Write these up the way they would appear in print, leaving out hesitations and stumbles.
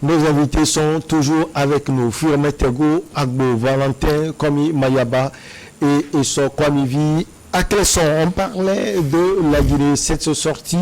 Nos invités sont toujours avec nous. Firme Tego, Agbo, Valentin, Komi Mayaba et Eso Kwamivi. À Clesson, on parlait de la Guinée, cette sortie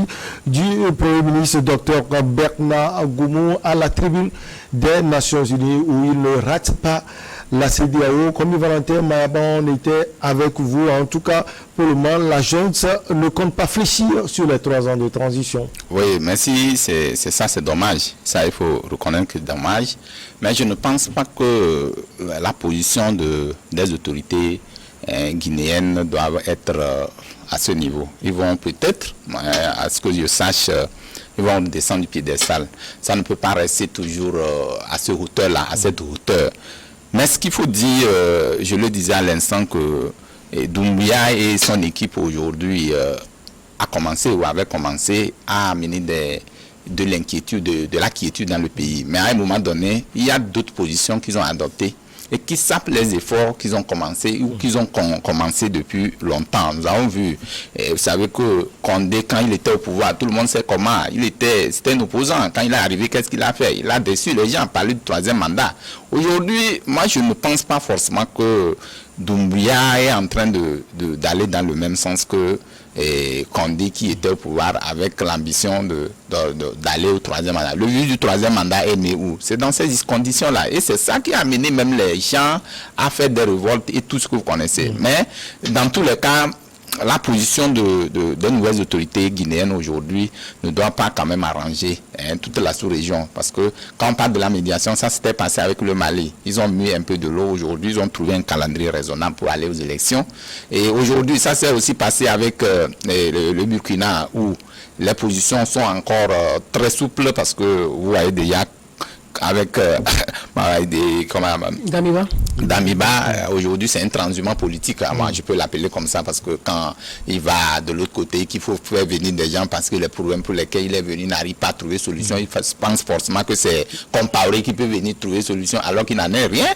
du Premier ministre Dr Bernard Goumou à la tribune des Nations Unies où il ne rate pas la CEDEAO. Comme Valentin Mayaba, on était avec vous. En tout cas, pour le moment, la junte ne compte pas fléchir sur les 3 ans de transition. Oui, merci. C'est ça, c'est dommage. Ça, il faut reconnaître que c'est dommage. Mais je ne pense pas que la position des autorités guinéennes doivent être à ce niveau. Ils vont peut-être, à ce que je sache, ils vont descendre du piédestal. Ça ne peut pas rester toujours à cette hauteur-là, à cette hauteur. Mais ce qu'il faut dire, je le disais à l'instant que Doumbouya et son équipe aujourd'hui avaient commencé à amener de l'inquiétude, de la quiétude dans le pays. Mais à un moment donné, il y a d'autres positions qu'ils ont adoptées et qui sapent les efforts qu'ils ont commencé ou qu'ils ont commencé depuis longtemps. Nous avons vu, vous savez que Condé, quand il était au pouvoir, tout le monde sait comment, c'était un opposant. Quand il est arrivé, qu'est-ce qu'il a fait? Il a déçu les gens, parlé du 3e mandat. Aujourd'hui, moi je ne pense pas forcément que Doumbouya est en train d'aller dans le même sens que Condé qui était au pouvoir avec l'ambition d'aller au 3e mandat. Le but du 3e mandat est né où? C'est dans ces conditions-là. Et c'est ça qui a amené même les gens à faire des révoltes et tout ce que vous connaissez. Mais dans tous les cas, la position des nouvelles autorités guinéennes aujourd'hui ne doit pas quand même arranger toute la sous-région. Parce que quand on parle de la médiation, ça s'était passé avec le Mali. Ils ont mis un peu de l'eau aujourd'hui, ils ont trouvé un calendrier raisonnable pour aller aux élections. Et aujourd'hui, ça s'est aussi passé avec le Burkina où les positions sont encore très souples parce que vous voyez déjà avec Damiba, aujourd'hui c'est un transhumant politique. Moi je peux l'appeler comme ça parce que quand il va de l'autre côté, qu'il faut faire venir des gens parce que les problèmes pour lesquels il est venu n'arrive pas à trouver solution, il pense forcément que c'est Compaoré qui peut venir trouver solution alors qu'il n'en est rien.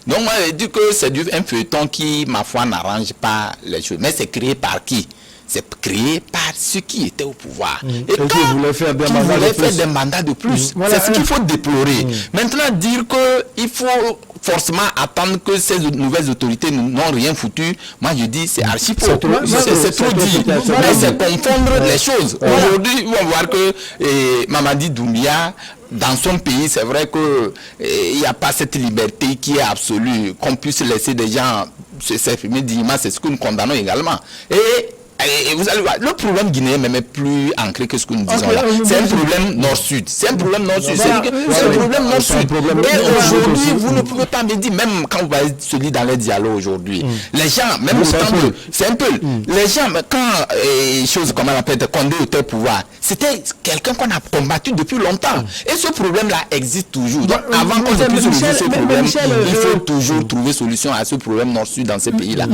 Donc moi je dis que c'est un feuilleton qui, ma foi, n'arrange pas les choses. Mais c'est créé par qui? C'est créé par ceux qui étaient au pouvoir. Et quand ils voulaient faire des mandats de plus, voilà, c'est ce qu'il faut déplorer. Maintenant, dire qu'il faut forcément attendre que ces nouvelles autorités n'ont rien foutu, moi je dis c'est archi faux. C'est trop dit. Mais c'est confondre les choses. Aujourd'hui, on va voir que Mamadi Doumbouya, dans son pays, c'est vrai qu'il n'y a pas cette liberté qui est absolue, qu'on puisse laisser des gens s'exprimer dignement, c'est ce que nous condamnons également. Et vous allez voir, le problème guinéen même est plus ancré que ce que nous disons là. C'est un problème nord-sud. C'est un problème nord-sud. C'est un problème nord-sud. Et aujourd'hui, vous ne pouvez pas me dire, même quand vous voyez celui dans les dialogues aujourd'hui, les gens, même c'est un peu, les gens, quand chose comme on appelle Condé était au pouvoir, c'était quelqu'un qu'on a combattu depuis longtemps. Et ce problème-là existe toujours. Donc avant qu'on puisse résoudre ce problème, il faut toujours trouver solution à ce problème nord-sud dans ces pays-là.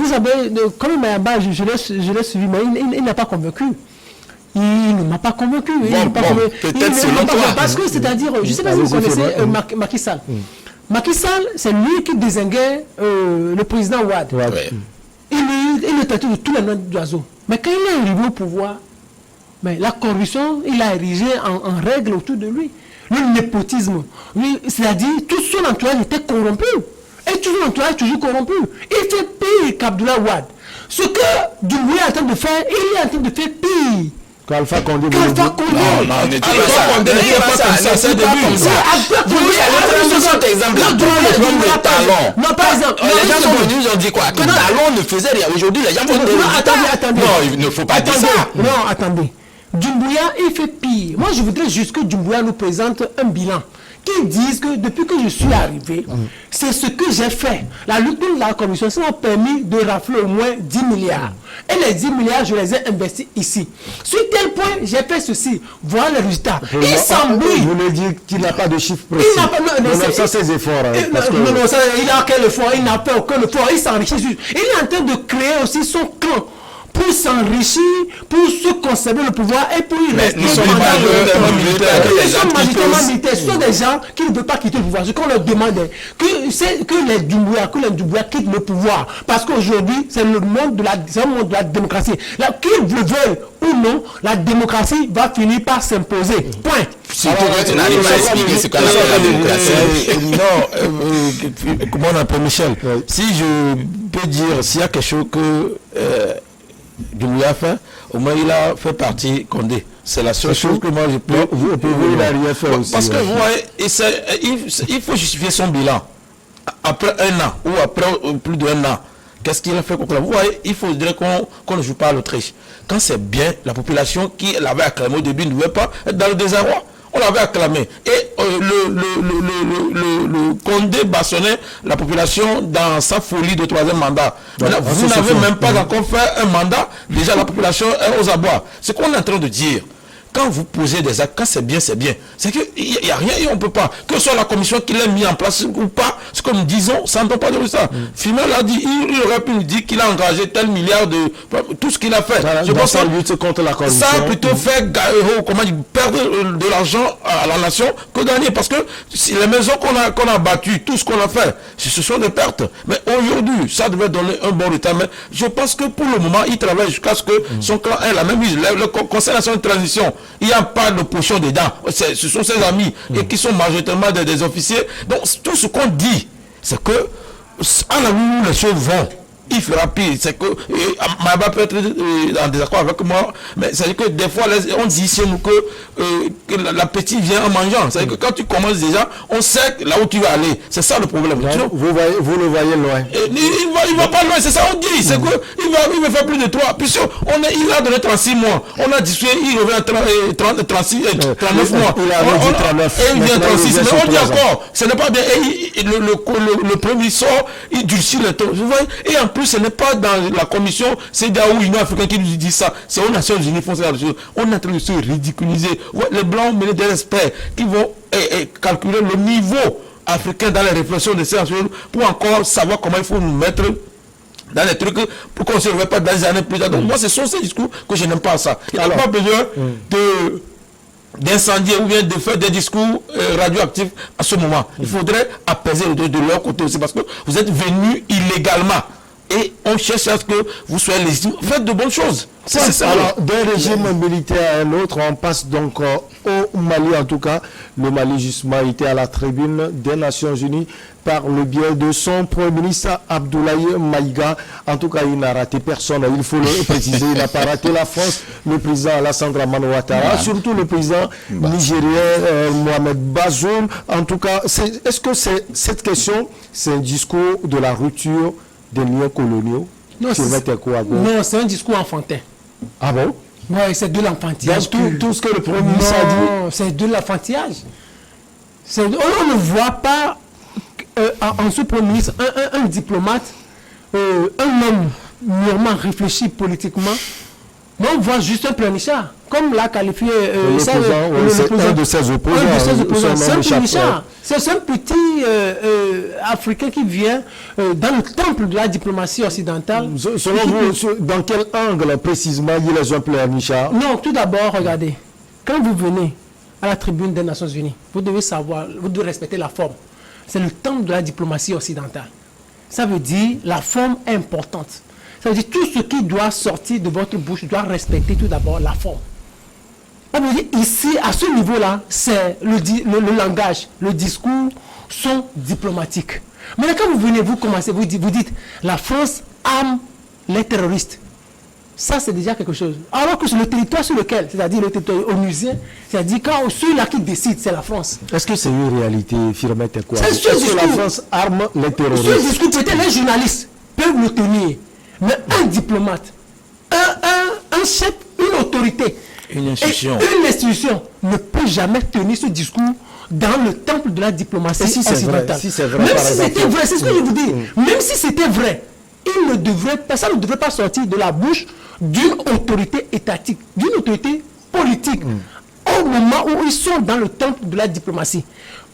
Vous savez, comme Mayaba, je l'ai suivi, mais il n'a pas convaincu. Il ne m'a pas convaincu. Peut-être selon toi. Parce que, c'est-à-dire, je ne sais pas si vous connaissez Macky Sall. Macky Sall, c'est lui qui désinguait le président Ouad. Il est traité de tous les noms d'oiseaux. Mais quand il est arrivé au pouvoir, la corruption, il a érigé en règle autour de lui. Le népotisme, c'est-à-dire tout son entourage était corrompu. Et tout son entourage toujours corrompu. Il fait pire qu'Abdoulaye Wade. Ce que Doumbouya est en train de faire, il est en train de faire pire. Qu'Alpha Condé. Non, on n'est pas ça. C'est début. Vous exemple. Non, par exemple. Les gens sont venus, ils ont dit quoi? Que Talon ne faisait rien. Aujourd'hui, les gens vont dire. Attendez. Non, il ne faut pas dire ça. Non, attendez. Doumbouya, il fait pire. Moi, je voudrais juste que Doumbouya nous présente un bilan qui disent que depuis que je suis arrivé, c'est ce que j'ai fait. La lutte contre la corruption, ça m'a permis de rafler au moins 10 milliards. Et les 10 milliards, je les ai investis ici. Sur tel point, j'ai fait ceci. Voilà les résultats. Il s'embrouille. Vous voulez dire qu'il n'a pas de chiffres précis. Il n'a pas ça, ses efforts. Il n'a quel effort? Il n'a pas aucun effort. Il s'enrichit. Il est en train de créer aussi son clan pour s'enrichir, pour se conserver le pouvoir et pour y rester. Nous sommes pas militaires. commandement militaire, ce sont des gens qui ne veulent pas quitter le pouvoir. Ce qu'on leur demande, c'est que les Doumbouya quittent le pouvoir. Parce qu'aujourd'hui, c'est le monde de la démocratie. Là, qu'ils le veulent ou non, la démocratie va finir par s'imposer. Point. Surtout quand tu n'arrives pas à expliquer ce qu'on appelle la démocratie. Non, comment on appelle Michel? Si je peux dire, s'il y a quelque chose que Doumbouya a fait, au moins il a fait partie Condé. C'est la seule chose que moi je peux. Il n'a rien fait aussi. Parce que vous voyez, il faut justifier son bilan. Après un an ou après plus d'un an, qu'est-ce qu'il a fait contre la... Vous voyez, il faudrait qu'on ne joue pas à l'Autriche. Quand c'est bien, la population qui l'avait acclamé au début ne devait pas être dans le désarroi. On l'avait acclamé. Et le Condé bâtonnait la population dans sa folie de troisième mandat. Maintenant, vous n'avez même pas encore fait un mandat. Déjà, la population est aux abois. Ce qu'on est en train de dire, quand vous posez des actes, quand c'est bien, c'est bien. C'est qu'il n'y a rien et on ne peut pas. Que ce soit la commission qui l'a mis en place ou pas, ce que nous disons, ça ne peut pas dire ça. Fimel l'a dit, il aurait pu nous dire qu'il a engagé tel milliard de... Tout ce qu'il a fait. Je pense que lutte contre la corruption. Ça a plutôt fait perdre de l'argent à la nation que gagner. Parce que les maisons qu'on a battues, tout ce qu'on a fait, ce sont des pertes. Mais aujourd'hui, ça devait donner un bon résultat. Mais je pense que pour le moment, il travaille jusqu'à ce que son clan ait la même mise. Le Conseil national de transition, il n'y a pas de potion dedans. Ce sont ses amis et qui sont majoritairement des officiers. Donc tout ce qu'on dit, c'est que à la où les choses vont, il fera pire. C'est que Mayaba peut être en désaccord avec moi, mais c'est que des fois on dit chez nous que l'appétit vient en mangeant. C'est que quand tu commences déjà, on sait là où tu vas aller. C'est ça le problème. Donc, vous le voyez loin. Il va pas loin, c'est ça on dit. C'est que il va faire plus de 3. Puis il a donné 36 mois. On a discuté, il revient à 39 mois. Il a dit 39. Et il vient 36. Mais on dit encore, ce n'est pas bien. Et le premier sort, il durcit le temps. Vous voyez? Et en plus, ce n'est pas dans la commission CEDEAO ou Union africaine qui nous dit ça. C'est aux Nations Unies font ça. On est en train de se ridiculiser. Ouais, les Blancs ont mené des experts qui vont calculer le niveau africain dans les réflexions de ces nations pour encore savoir comment il faut nous mettre dans les trucs pour qu'on ne se revoie pas dans les années plus tard. Donc moi, ce sont ces discours que je n'aime pas ça. Il n'y a pas besoin d'incendier ou bien de faire des discours radioactifs à ce moment. Il faudrait apaiser de leur côté aussi parce que vous êtes venus illégalement. Et on cherche à ce que vous soyez légitime. Faites de bonnes choses. C'est ça. Alors, d'un régime militaire à un autre, on passe donc au Mali. En tout cas, le Mali justement était à la tribune des Nations Unies par le biais de son Premier ministre Abdoulaye Maïga. En tout cas, il n'a raté personne. Il faut le préciser. Il n'a pas raté la France, le président Alassane Dramane Ouattara, surtout le président nigérien Mohamed Bazoum. En tout cas, est-ce que cette question, c'est un discours de la rupture des liens coloniaux? Non, c'est un discours enfantin. Ah bon? Oui, c'est de l'enfantillage. Tout ce que le Premier ministre a dit. Non, c'est de l'enfantillage. On ne voit pas en ce Premier ministre un diplomate, un homme mûrement réfléchi politiquement. Mais on voit juste un pleurnichard, comme l'a qualifié un de ses opposants. C'est un pleurnichard. C'est un petit Africain qui vient dans le temple de la diplomatie occidentale. Selon vous, dans quel angle précisément il est un pleurnichard? Non, tout d'abord, regardez. Quand vous venez à la tribune des Nations Unies, vous devez savoir, vous devez respecter la forme. C'est le temple de la diplomatie occidentale. Ça veut dire la forme est importante. Ça veut dire tout ce qui doit sortir de votre bouche doit respecter tout d'abord la forme. Ça veut dire ici, à ce niveau-là, c'est le langage, le discours sont diplomatiques. Mais quand vous venez, vous commencez, vous dites la France arme les terroristes. Ça, c'est déjà quelque chose. Alors que sur le territoire sur lequel, c'est-à-dire le territoire onusien, c'est-à-dire quand celui-là qui décide, c'est la France. Est-ce que c'est une réalité, Firmet quoi? Est-ce que la France arme les terroristes? Ce discours, peut-être les journalistes peuvent le tenir. Mais un diplomate, un chef, une autorité, une institution ne peut jamais tenir ce discours dans le temple de la diplomatie occidentale. Si c'est vrai, même si c'était vrai, c'est ce que je vous dis. Même si c'était vrai, ça ne devrait pas sortir de la bouche d'une autorité étatique, d'une autorité politique, au moment où ils sont dans le temple de la diplomatie.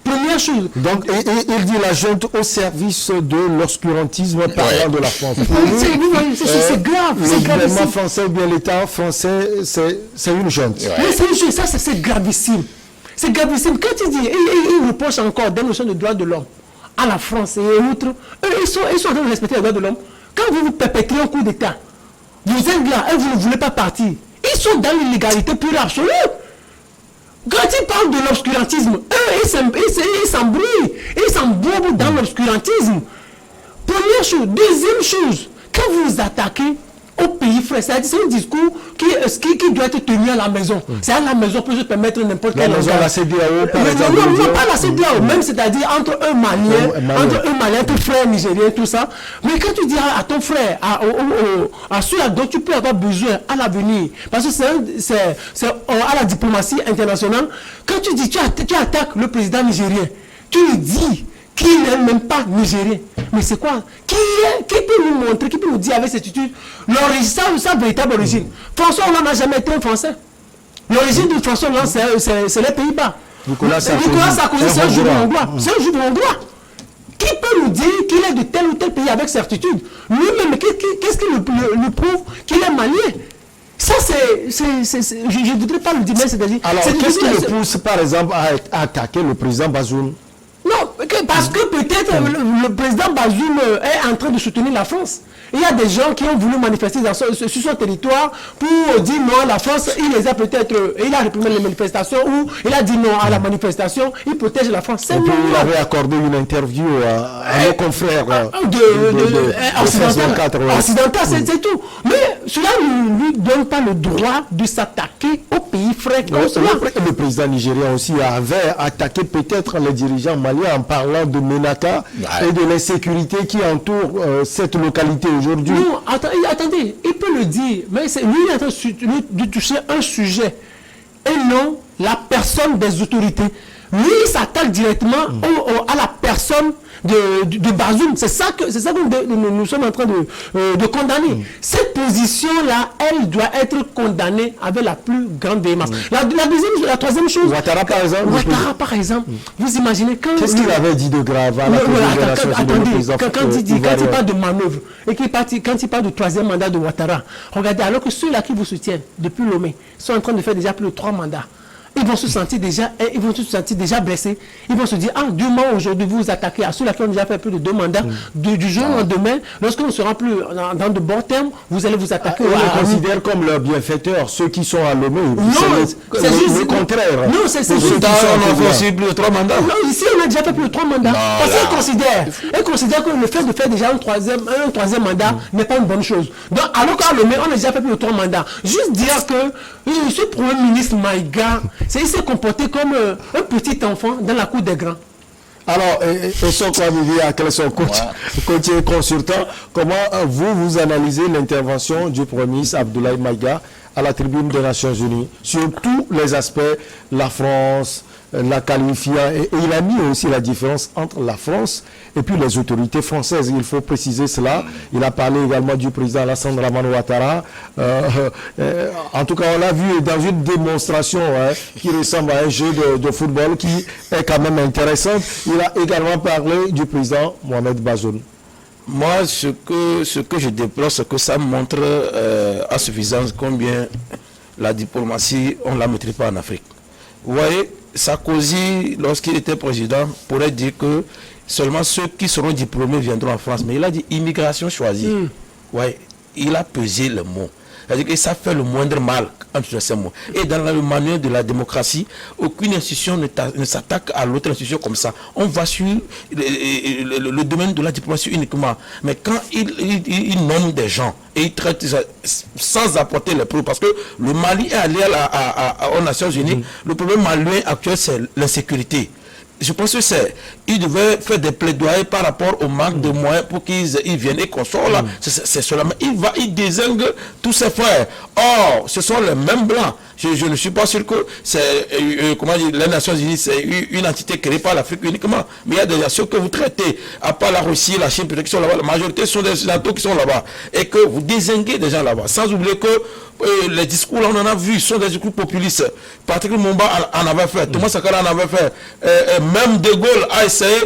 Première chose. Donc, il dit la junte au service de l'obscurantisme parlant de la France. C'est grave. Le gouvernement français ou bien l'État français, c'est une junte. Oui, c'est une junte. Ça, c'est gravissime. C'est gravissime. Quand il dit, il reproche encore des notions de droits de l'homme à la France et autres, eux, ils sont en train de respecter les droits de l'homme. Quand vous perpétrez un coup d'État, vous êtes là et vous ne voulez pas partir. Ils sont dans l'illégalité pure et absolue. Quand ils parlent de l'obscurantisme, eux, ils s'embrouillent. Ils s'embrouillent dans l'obscurantisme. Première chose. Deuxième chose, quand vous attaquez au pays frère, c'est un discours qui doit être tenu à la maison. C'est à la maison pour se permettre n'importe quel maison, la CEDEAO, par exemple. Non, pas la CEDEAO, même c'est-à-dire entre un Malien, entre frères nigériens, tout ça. Mais quand tu dis à ton frère, à ceux dont tu peux avoir besoin à l'avenir, parce que c'est à la diplomatie internationale, quand tu dis, tu attaques le président nigérien, tu lui dis qu'il n'est même pas nigérien. Mais c'est quoi? Qui peut nous montrer, qui peut nous dire avec certitude sa véritable origine? François Hollande n'a jamais été un Français. L'origine de François Hollande, c'est les Pays-Bas. Nicolas Sarkozy, c'est un juif hongrois. C'est un juif hongrois. Qui peut nous dire qu'il est de tel ou tel pays avec certitude? Lui-même, qu'est-ce qui nous prouve qu'il est malien? Ça, je ne voudrais pas le dire, mais c'est-à-dire... Alors, qu'est-ce qui le pousse, par exemple, à attaquer le président Bazoum? Non, parce que peut-être le président Bazoum est en train de soutenir la France. Il y a des gens qui ont voulu manifester sur son territoire pour dire non à la France. Il les a peut-être, il a réprimé les manifestations ou il a dit non à la manifestation. Il protège la France. Et puis il avait accordé une interview à nos confrères occidentaux, c'est tout. Mais cela ne lui donne pas le droit de s'attaquer au pays frère comme cela. Le président nigérien aussi avait attaqué peut-être les dirigeants maliens en parlant de Menaka et de l'insécurité qui entoure cette localité aujourd'hui. Non, attendez, il peut le dire, mais lui il est en train de toucher un sujet et non la personne des autorités. Lui, il s'attaque directement à la personne de Bazoum. C'est ça que nous sommes en train de condamner. Cette position-là, elle doit être condamnée avec la plus grande véhémence. La troisième chose... Ouattara, par exemple. Ouattara, par exemple. Vous imaginez quand... Qu'est-ce qu'il avait dit de grave à la quand il parle de manœuvre, et quand il parle du troisième mandat de Ouattara, regardez, alors que ceux-là qui vous soutiennent depuis Lomé sont en train de faire déjà plus de 3 mandats. Ils vont se sentir déjà blessés. Ils vont se dire, du moment aujourd'hui vous vous attaquez à ceux-là qui ont déjà fait plus de 2 mandats, du jour au lendemain, lorsque nous ne serons plus dans de bons termes, vous allez vous attaquer. On les considère comme leurs bienfaiteurs, ceux qui sont à Lomé. C'est juste le contraire. Non, c'est juste. On a fait plus de 3 mandats. Non, ici on a déjà fait plus de 3 mandats. Parce qu'ils considèrent que le fait de faire déjà un troisième mandat n'est pas une bonne chose. Donc, alors qu'à Lomé, on a déjà fait plus de 3 mandats. Juste dire que ce Premier ministre Maïga, il s'est comporté comme un petit enfant dans la cour des grands. Alors, quel son coach et consultant, comment vous analysez l'intervention du Premier ministre Abdoulaye Maïga à la tribune des Nations Unies sur tous les aspects, la France, la qualifiant, et il a mis aussi la différence entre la France et puis les autorités françaises. Il faut préciser cela. Il a parlé également du président Alassane Dramane Ouattara. En tout cas, on l'a vu dans une démonstration qui ressemble à un jeu de football qui est quand même intéressante. Il a également parlé du président Mohamed Bazoum. Moi, ce que je déplore, c'est que ça montre à suffisance combien la diplomatie, on ne la maîtrise pas en Afrique. Vous voyez, Sarkozy, lorsqu'il était président, pourrait dire que seulement ceux qui seront diplômés viendront en France. Mais il a dit immigration choisie. Ouais, il a pesé le mot. C'est-à-dire que ça fait le moindre mal entre ces mots. Et dans le manuel de la démocratie, aucune institution ne s'attaque à l'autre institution comme ça. On va sur le domaine de la diplomatie uniquement. Mais quand il nomme des gens et il traite sans apporter les preuves, parce que le Mali est allé aux Nations Unies, le problème malien actuel, c'est l'insécurité. Je pense que il devait faire des plaidoyers par rapport au manque de moyens pour qu'ils viennent et qu'on sorte là. C'est seulement, il désingue tous ses frères. Or, ce sont les mêmes blancs. Je ne suis pas sûr que c'est, les Nations Unies, c'est une entité créée par l'Afrique uniquement. Mais il y a des nations que vous traitez, à part la Russie, la Chine, peut-être qui sont là-bas. La majorité sont des Occidentaux qui sont là-bas. Et que vous désinguez des gens là-bas. Sans oublier que les discours, là, on en a vu, sont des discours populistes. Patrick Lumumba en avait fait, Thomas Sankara en avait fait. Même De Gaulle a essayé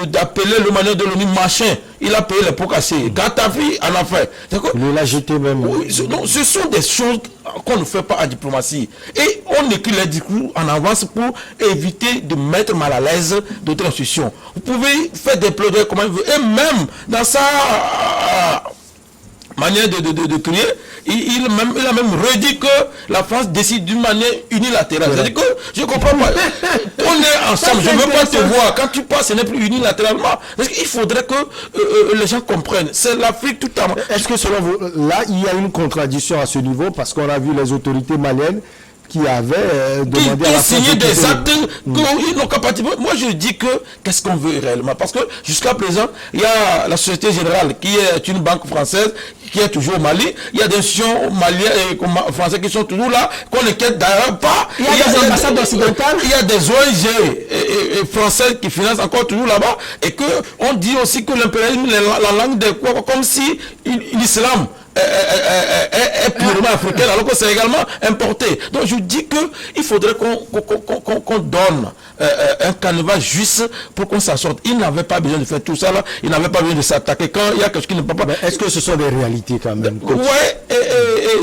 d'appeler le manuel de l'ONU machin. Il a payé les pots cassés. Gaddafi en a fait. Il l'a jeté même. Oui, ce sont des choses qu'on ne fait pas en diplomatie. Et on écrit les discours en avance pour éviter de mettre mal à l'aise d'autres institutions. Vous pouvez faire des plaidoyers comme vous voulez. Et même dans sa manière de crier, il a même redit que la France décide d'une manière unilatérale. C'est-à-dire que je ne comprends pas. On est ensemble, je ne veux pas te voir. Quand tu passes, ce n'est plus unilatéralement. Parce qu'il faudrait que les gens comprennent. C'est l'Afrique tout en... Est-ce que selon vous, là, il y a une contradiction à ce niveau parce qu'on a vu les autorités maliennes qui avaient demandé à la France signé des actes qu'ils n'ont pas participé. Moi, je dis que qu'est-ce qu'on veut réellement? Parce que jusqu'à présent, il y a la Société Générale qui est une banque française qui est toujours au Mali. Il y a des institutions maliennes et françaises qui sont toujours là, qu'on ne quitte d'ailleurs pas. Il y a des ambassades occidentales. Il y a des ONG et françaises qui financent encore toujours là-bas. Et qu'on dit aussi que l'impérialisme, la langue des quoi, comme si l'islam est purement africain, alors que c'est également importé. Donc je dis qu'il faudrait qu'on donne un canevas juste pour qu'on s'en sorte. Il n'avait pas besoin de faire tout ça là, il n'avait pas besoin de s'attaquer quand il y a quelque chose qui ne peut pas. Est-ce que ce sont des réalités quand même? Oui,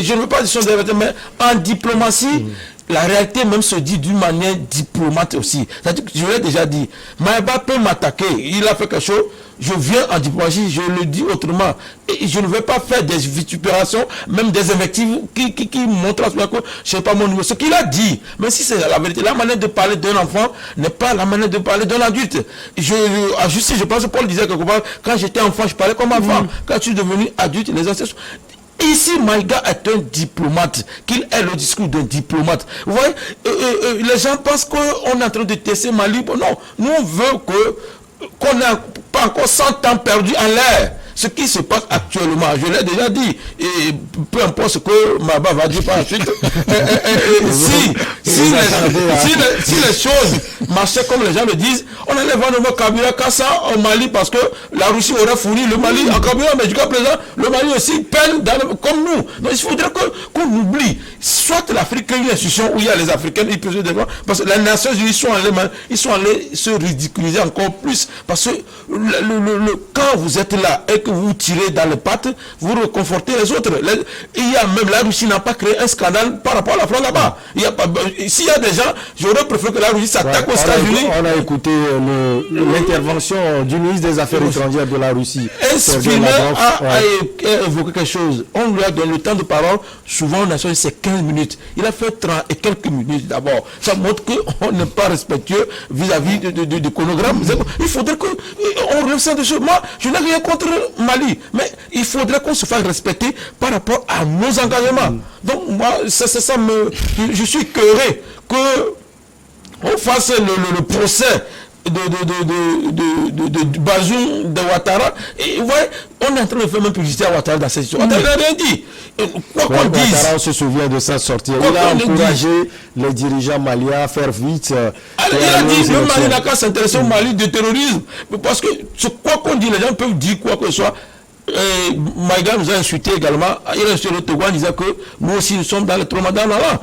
je ne veux pas dire que ce sont des réalités, mais en diplomatie, la réalité même se dit d'une manière diplomate aussi. C'est-à-dire que je l'ai déjà dit, Maïba peut m'attaquer, il a fait quelque chose, je viens en diplomatie, je le dis autrement. Et je ne vais pas faire des vitupérations, même des invectives qui montrent à ce que je ne sais pas mon niveau. Ce qu'il a dit, même si c'est la vérité, la manière de parler d'un enfant n'est pas la manière de parler d'un adulte. Je pense que Paul disait quelque part, quand j'étais enfant, je parlais comme enfant. Quand je suis devenu adulte, les ancêtres... Ici, Maïga est un diplomate, qu'il ait le discours d'un diplomate. Vous voyez, les gens pensent qu'on est en train de tester Mali. Non, nous on veut qu'on n'ait pas encore 100 ans perdus en l'air. Ce qui se passe actuellement, je l'ai déjà dit, et peu importe ce que Maba va dire par la suite, si les choses marchaient comme les gens le disent, on allait vendre nos carburants au Mali parce que la Russie aurait fourni le Mali en carburant, mais jusqu'à présent, le Mali aussi peine comme nous. Donc il faudrait qu'on oublie, soit l'Afrique est une institution où il y a les Africains, ils peuvent se défendre, parce que les Nations Unies ils sont allés se ridiculiser encore plus, parce que quand vous êtes là et que vous tirez dans les pattes, vous reconfortez les autres. Il y a même, la Russie n'a pas créé un scandale par rapport à la France là-bas. S'il y a des gens, j'aurais préféré que la Russie s'attaque aux États-Unis. On a écouté l'intervention du ministre des Affaires étrangères de la Russie. Spinner a évoqué quelque chose. On lui a donné le temps de parole. Souvent, on a choisi c'est 15 minutes. Il a fait 30 et quelques minutes d'abord. Ça montre qu'on n'est pas respectueux vis-à-vis du chronogramme. Il faudrait qu'on relève ça de ce. Moi, je n'ai rien contre Mali, mais il faudrait qu'on se fasse respecter par rapport à nos engagements. Donc, moi, je suis écœuré qu'on fasse le procès de Bazoum, de Ouattara. Et vous voyez, on est en train de faire même publicité à Ouattara dans cette situation. On n'a rien dit. Quoi qu'on dise. Ouattara, on se souvient de sa sortie. Il a encouragé les dirigeants maliens à faire vite. Il a dit le Mali n'a qu'à s'intéresser au Mali de terrorisme. Parce que quoi qu'on dit, les gens peuvent dire quoi que ce soit. Maïga nous a insulté également. Il a insulté le Togo en disant que nous aussi nous sommes dans le traumadan là.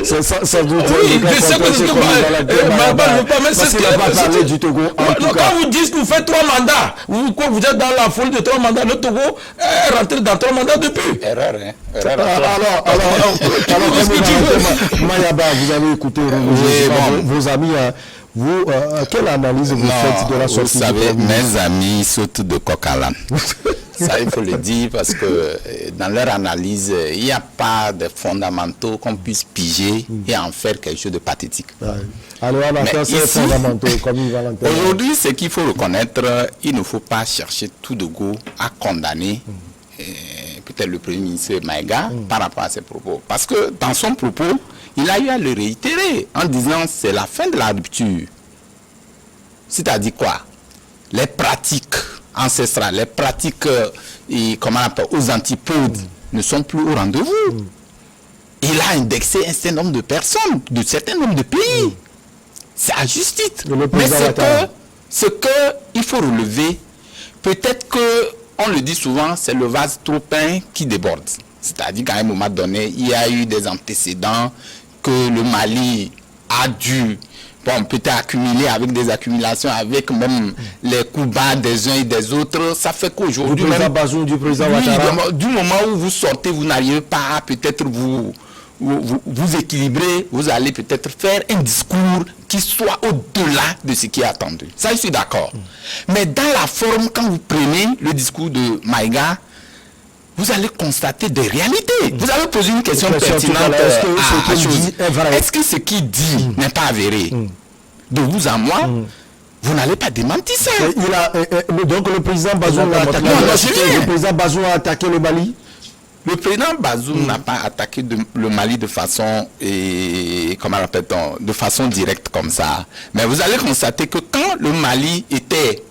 Ça doute. Oui, je sais que c'est ce que Maïga ne veut pas, mais c'est ce qu'il a parlé du Togo. Quand vous dites que vous faites 3 mandats, vous êtes dans la folie de 3 mandats, le Togo est rentré dans 3 mandats depuis. Erreur, hein. Alors, Mayaba, vous avez écouté vos amis. Vous, quelle analyse vous faites de la sortie? Vous savez, mes amis sautent de coq à l'âne. Ça, il faut le dire, parce que dans leur analyse, il n'y a pas de fondamentaux qu'on puisse piger et en faire quelque chose de pathétique. Alors, on attend ces fondamentaux, comme Valentin. Aujourd'hui, ce qu'il faut reconnaître, il ne faut pas chercher tout de go à condamner peut-être le Premier ministre Maïga par rapport à ses propos. Parce que dans son propos, il a eu à le réitérer en disant c'est la fin de la rupture. C'est-à-dire quoi? Les pratiques ancestrales, les pratiques comment on appelle, aux antipodes ne sont plus au rendez-vous. Il a indexé un certain nombre de personnes, de certains nombres de pays. C'est à juste titre. Mais ce que il faut relever, peut-être que on le dit souvent, c'est le vase trop plein qui déborde. C'est-à-dire qu'à un moment donné, il y a eu des antécédents que le Mali a dû bon, peut-être accumulé avec des accumulations, avec même les coups bas des uns et des autres, ça fait qu'aujourd'hui, Du président Bazoum, du président Ouattara. du moment où vous sortez, vous n'arrivez pas à peut-être vous équilibrer, vous allez peut-être faire un discours qui soit au-delà de ce qui est attendu. Ça, je suis d'accord. Mais dans la forme, quand vous prenez le discours de Maïga, vous allez constater des réalités. Vous avez posé une question pertinente à chose. Est-ce que ce qu'il dit n'est pas avéré? De vous à moi, vous n'allez pas démentir ça. Donc le président Bazoum a attaqué le président Bazoum a attaqué le Mali. Le président Bazoum n'a pas attaqué le Mali de façon, de façon directe comme ça. Mais vous allez constater que quand le Mali était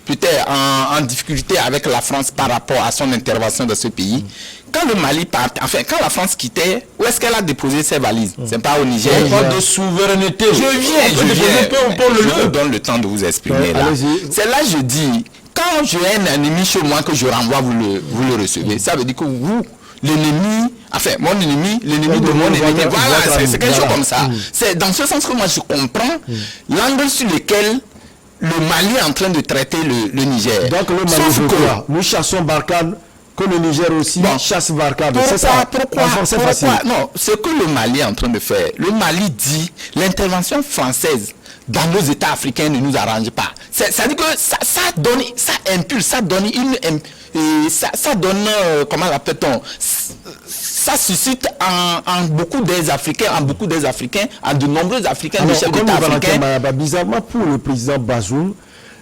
peut-être en difficulté avec la France par rapport à son intervention dans ce pays, quand le Mali part, enfin quand la France quittait, où est-ce qu'elle a déposé ses valises? C'est pas au Niger. Pas de souveraineté. Je vous donne le temps de vous exprimer là. C'est là je dis, quand j'ai un ennemi chez moi que je renvoie, vous le recevez. Ça veut dire que vous, l'ennemi, enfin mon ennemi, l'ennemi de mon ennemi, voilà, c'est quelque chose comme ça. C'est dans ce sens que moi je comprends l'angle sur lequel le Mali est en train de traiter le Niger. Donc le Mali veut quoi? Nous chassons Barkhane, que le Niger aussi chasse Barkhane. C'est ça. Pourquoi? Non, ce que le Mali est en train de faire, le Mali dit l'intervention française dans nos États africains ne nous arrange pas. Ça dit que ça donne, ça impulse, ça donne ça donne, comment l'appelle-t-on, ça suscite en beaucoup des Africains, en de nombreux Africains, de chefs d'État africains. Bizarrement, pour le président Bazoum,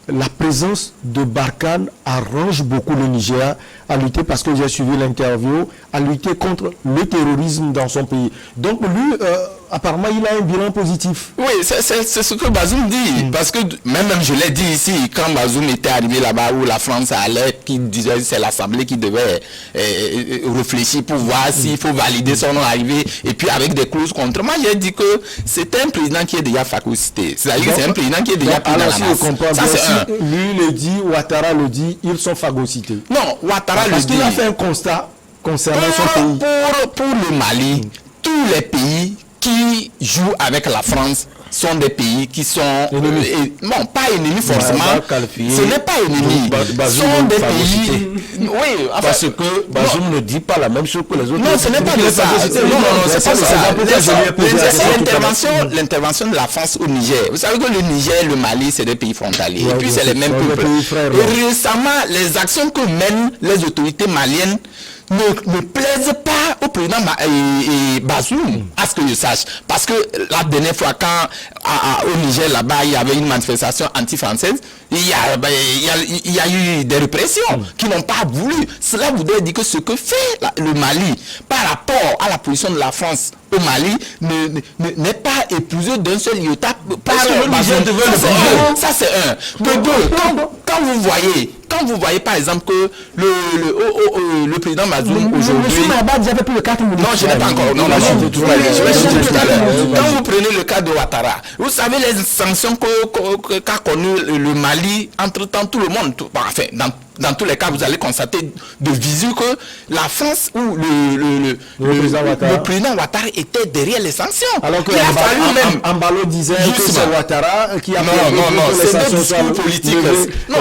la présence de Barkhane arrange beaucoup le Niger à lutter, parce que j'ai suivi l'interview, à lutter contre le terrorisme dans son pays. Donc lui, apparemment, il a un bilan positif. Oui, c'est ce que Bazoum dit. Parce que même je l'ai dit ici, quand Bazoum était arrivé là-bas, où la France allait, qui disait que c'est l'Assemblée qui devait réfléchir pour voir s'il faut valider son arrivée, et puis avec des clauses contre. Moi, j'ai dit que c'est un président qui est déjà phagocyté. C'est-à-dire que c'est un président qui est déjà pris dans la masse. Ça, c'est lui le dit, Ouattara le dit, ils sont phagocytés. Non, Ouattara parce qu'il a fait un constat concernant son pays. Pour le Mali, tous les pays qui jouent avec la France sont des pays qui sont non pas ennemis forcément, ce n'est pas ennemi, sont des pays parce que Bazoum ne dit pas la même chose que les autres. Non, ce n'est pas de ça. Non, c'est pas ça. L'intervention de la France au Niger. Vous savez que le Niger, le Mali, c'est des pays frontaliers. Et puis c'est les mêmes peuples. Et récemment, les actions que mènent les autorités maliennes ne plaisent pas au président Bazoum, à ce que je sache. Parce que la dernière fois, quand au Niger, là-bas, il y avait une manifestation anti-française, il y a eu des répressions qui n'ont pas voulu. Cela voudrait dire que ce que fait le Mali par rapport à la position de la France au Mali n'est pas épousé d'un seul iota par le Niger devait le ça c'est un. De deux, quand vous voyez par exemple que le président Bazoum aujourd'hui... Non, je n'ai pas encore. Non, je vais chercher tout à l'heure. Quand vous prenez le cas de Ouattara, vous savez les sanctions qu'a connu le Mali, entre-temps tout le monde, enfin, dans tous les cas, vous allez constater de visu que la France ou le président Ouattara était derrière les sanctions. Alors que Ambalo disait que c'est Ouattara qui a c'est des discours politiques.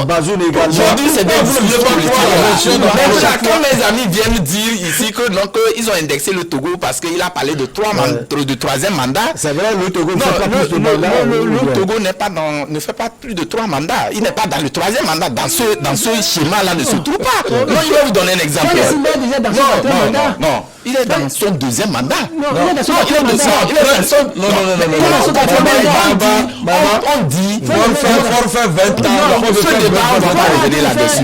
Bazoum également. Aujourd'hui, c'est des discours politiques. Chacun mes amis viennent dire ici que donc ils ont indexé le Togo parce qu'il a parlé de troisième mandat. C'est vrai, le Togo ne fait pas plus de mandats. Le Togo ne fait pas plus de 3 mandats. Il n'est pas dans le 3e mandat. Dans ce schéma là ne se trouve pas. Non, je vais vous donner un exemple. Non, il est dans son 2e mandat. On dit faut faire 20 ans. On va pas revenir là-dessus.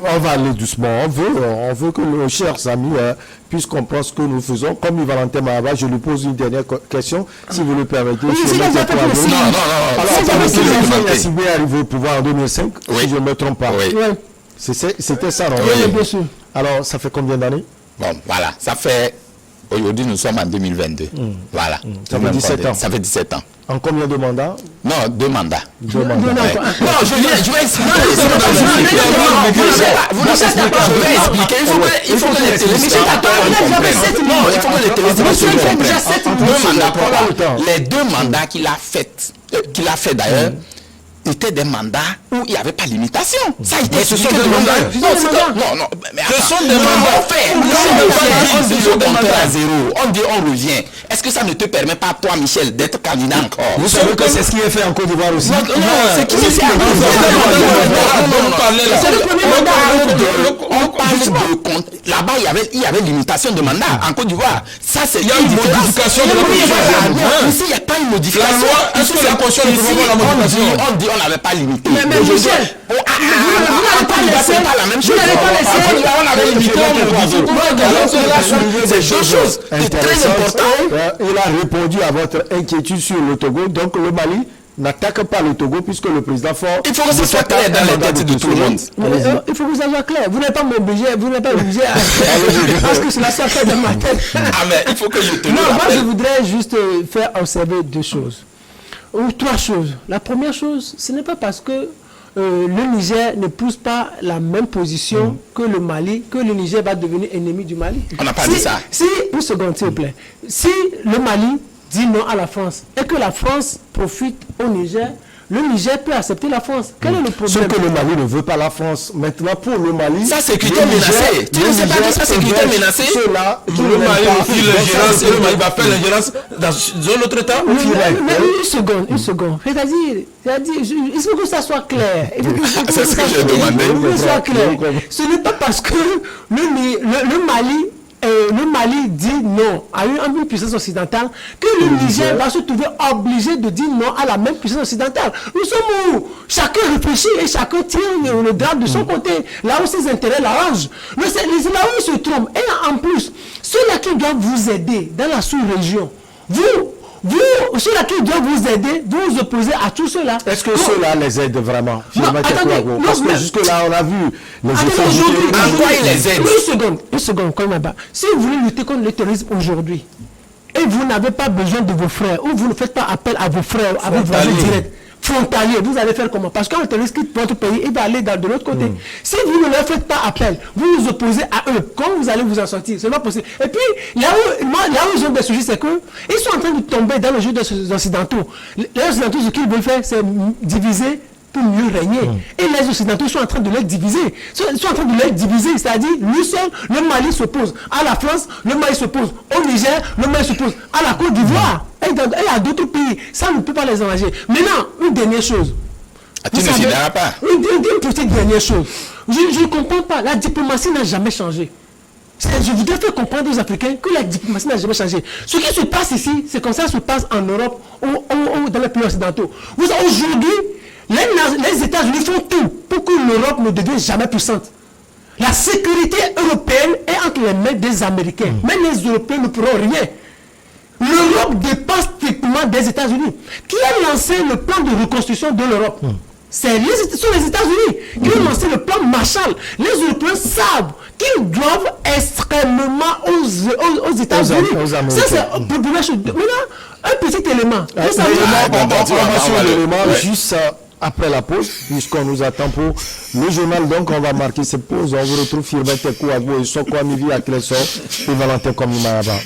On va aller doucement. On veut que nos chers amis puissent comprendre ce que nous faisons. Comme Valentin Mahaba, je lui pose une dernière question, si vous le permettez. Alors, Yassibé est arrivé au pouvoir en 2005, si je ne me trompe pas. C'était ça, non? Oui, bien sûr. Alors, ça fait combien d'années? Bon, voilà, ça fait Aujourd'hui, nous sommes en 2022. Voilà. Ça fait 17 ans. Ça fait 17 ans. En combien de mandats? Non, 2 mandats. 2 mandats. Non, je vais expliquer. Il faut que les téléspectateurs comprennent. Les 2 mandats qu'il a fait d'ailleurs, étaient des mandats où il n'y avait pas de limitation. Ça a été ce sont des mandats. Non, mais ce sont des mandats. On dit on revient. Est-ce que ça ne te permet pas, toi, Michel, d'être candidat encore? Vous savez que c'est ce qui est fait en Côte d'Ivoire aussi. Non, c'est qui c'est le premier mandat. On parle de... Là-bas, il y avait limitation de mandat en Côte d'Ivoire. Ça, c'est... Il y a une modification de la Constitution. Ici, il n'y a pas une modification. La loi, est-ce que la Constitution ne peut pas la modification? On dit on n'avait pas limité. Mais Michel, vous n'avez pas laissé la même chose. Vous n'avez pas laissé. On avait limité, c'est 2 choses. C'est très important. Il a répondu à votre inquiétude sur le Togo. Donc le Mali n'attaque pas le Togo puisque le président fort... Il faut que ce soit clair dans les têtes de tout le monde. Il faut que ça soit clair. Vous n'êtes pas obligé à parce que cela soit fait dans ma tête. Ah mais il faut que je te le Non, moi rappelle. je voudrais juste faire observer 2 choses. Ou 3 choses. La première chose, ce n'est pas parce que le Niger ne pousse pas la même position que le Mali, que le Niger va devenir ennemi du Mali. On n'a pas dit ça. Si, une seconde s'il vous plaît. Si le Mali dit non à la France et que la France profite au Niger, le Niger peut accepter la France. Quel est le problème? Sauf que le Mali ne veut pas la France. Maintenant, pour le Mali... Sa sécurité menacée. Tu ne sais pas que sa sécurité menacée? Ceux-là qui Le Mali refuse l'ingérence et le Mali va faire l'ingérence dans un autre État. Mais une seconde. C'est-à-dire, il faut que ça soit clair. C'est ce que j'ai demandé. Il faut que ça soit clair. Ce n'est pas parce que le Mali dit non à une puissance occidentale que le Niger va se trouver obligé de dire non à la même puissance occidentale. Nous sommes où chacun réfléchit et chacun tient le drap de son côté, là où ses intérêts l'arrangent. Mais c'est là où il se trompe. Et en plus, ceux-là qui doivent vous aider dans la sous-région, ceux-là qui doivent vous aider, vous vous opposez à tout cela. Est-ce que ceux-là les aident vraiment? Parce que jusque-là, on a vu les efforts. En quoi ils les aident? Une seconde, comme là-bas. Si vous voulez lutter contre le terrorisme aujourd'hui, et vous n'avez pas besoin de vos frères, ou vous ne faites pas appel à vos frères, à vos voisins directs, frontaliers, vous allez faire comment? Parce qu'un terroriste quitte votre pays, il va aller de l'autre côté. Si vous ne leur faites pas appel, vous vous opposez à eux. Comment vous allez vous en sortir? C'est pas possible. Et puis, là où ils ont des sujets, c'est qu'ils sont en train de tomber dans le jeu des Occidentaux. Les Occidentaux, ce qu'ils veulent faire, c'est diviser pour mieux régner. Et les Occidentaux sont en train de les diviser. Ils sont en train de les diviser, c'est-à-dire, nous sommes, le Mali s'oppose à la France, le Mali s'oppose au Niger, le Mali s'oppose à la Côte d'Ivoire. Et à d'autres pays. Ça ne peut pas les enrager. Maintenant, une dernière chose. Tu ne finiras pas. Une petite dernière chose. Je ne comprends pas. La diplomatie n'a jamais changé. Je voudrais faire comprendre aux Africains que la diplomatie n'a jamais changé. Ce qui se passe ici, c'est comme ça se passe en Europe ou dans les pays occidentaux. Aujourd'hui, les États-Unis font tout pour que l'Europe ne devienne jamais puissante. La sécurité européenne est entre les mains des Américains. Mais les Européens ne pourront rien. L'Europe dépend strictement des États-Unis. Qui a lancé le plan de reconstruction de l'Europe? Ce sont les États-Unis qui ont lancé le plan Marshall. Les Européens savent qu'ils doivent extrêmement aux États-Unis. Ça, c'est la première chose. Maintenant, un petit élément. Juste après la pause, puisqu'on nous attend pour le journal, donc on va marquer cette pause. On vous retrouve Firmin Tekou Agbo et Sokwa Mivi à Clesson et Valentin Komimayaba.